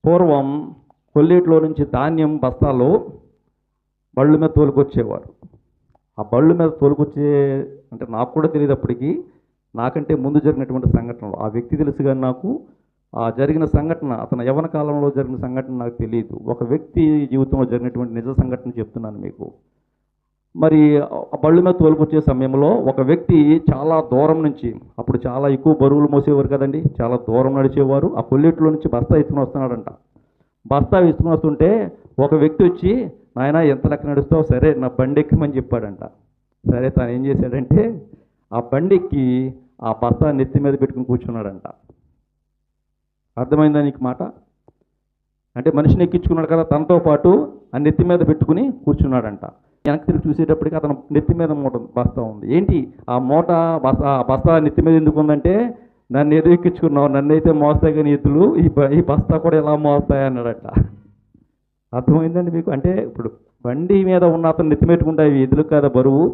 పూర్వం కొల్లేటిలో నుంచి ధాన్యం బస్తాలు బళ్ళు మీద తోలుకొచ్చేవారు. ఆ బళ్ళు మీద తోలుకొచ్చే అంటే నాకు కూడా తెలియదు అప్పటికి, నాకంటే ముందు జరిగినటువంటి సంఘటనలు ఆ వ్యక్తి తెలుసు, కానీ నాకు ఆ జరిగిన సంఘటన, అతను యవ్వన కాలంలో జరిగిన సంఘటన నాకు తెలియదు. ఒక వ్యక్తి జీవితంలో జరిగినటువంటి నిజ సంఘటన చెప్తున్నాను మీకు. మరి ఆ బళ్ళు మీద తోలుకొచ్చే సమయంలో ఒక వ్యక్తి చాలా దూరం నుంచి, అప్పుడు చాలా ఎక్కువ బరువులు మోసేవారు కదండి, చాలా దూరం నడిచేవారు. ఆ కొల్లేటిలో నుంచి బస్తా ఎత్తుకుని వస్తున్నాడంట. బస్తా ఎత్తుకుని వస్తుంటే ఒక వ్యక్తి వచ్చి, నాయన ఎంత లెక్క నడుస్తావు, సరే నా బండి ఎక్కమని చెప్పాడంట. సరే తను ఏం చేశాడంటే ఆ బండికి ఆ బస్తా నెత్తి మీద పెట్టుకుని కూర్చున్నాడంట. అర్థమైందా నీకు మాట? అంటే మనిషిని ఎక్కించుకున్నాడు కదా, తనతో పాటు ఆ నెత్తి మీద పెట్టుకుని కూర్చున్నాడంట. వెనక్కి తిరిగి చూసేటప్పటికి అతను నెత్తి మీద మూట బస్తా ఉంది. ఏంటి ఆ మూట బస్తా నెత్తి మీద ఎందుకు ఉందంటే, నన్ను ఏదో ఎక్కించుకున్నావు, నన్ను అయితే మోస్తాయి కానీ ఎద్దులు, ఈ బస్తా కూడా ఎలా మోస్తాయి అన్నాడట. అర్థమైందండి మీకు? అంటే ఇప్పుడు బండి మీద ఉన్న అతను నెత్తి పెట్టుకుంటే అవి ఎద్దులు కదా బరువు,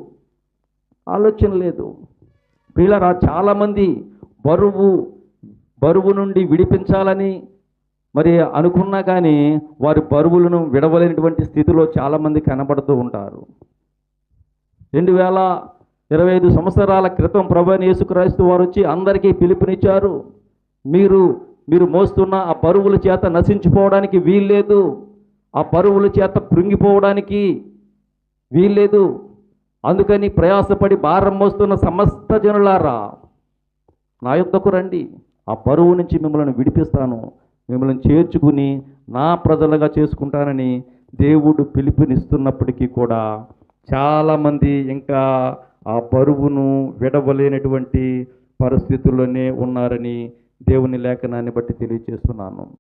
ఆలోచన లేదు. ప్రియులారా, చాలామంది బరువు నుండి విడిపించాలని మరి అనుకున్నా కానీ వారి బరువులను విడవలేనటువంటి స్థితిలో చాలామంది కనబడుతూ ఉంటారు. 2025 సంవత్సరాల క్రితం ప్రభువైన యేసుక్రీస్తు వారు వచ్చి అందరికీ పిలుపునిచ్చారు. మీరు మోస్తున్న ఆ బరువుల చేత నశించిపోవడానికి వీల్లేదు, ఆ బరువుల చేత కృంగిపోవడానికి వీల్లేదు. అందుకని ప్రయాసపడి భారం మోస్తున్న సమస్త జనులారా నా యొద్దకు రండి, ఆ బరువు నుంచి మిమ్మల్ని విడిపిస్తాను, మిమ్మల్ని చేర్చుకుని నా ప్రజలుగా చేసుకుంటానని దేవుడు పిలుపునిస్తున్నప్పటికీ కూడా చాలామంది ఇంకా ఆ బరువును విడవలేనటువంటి పరిస్థితుల్లోనే ఉన్నారని దేవుని లేఖనాన్ని బట్టి తెలియజేస్తున్నాను.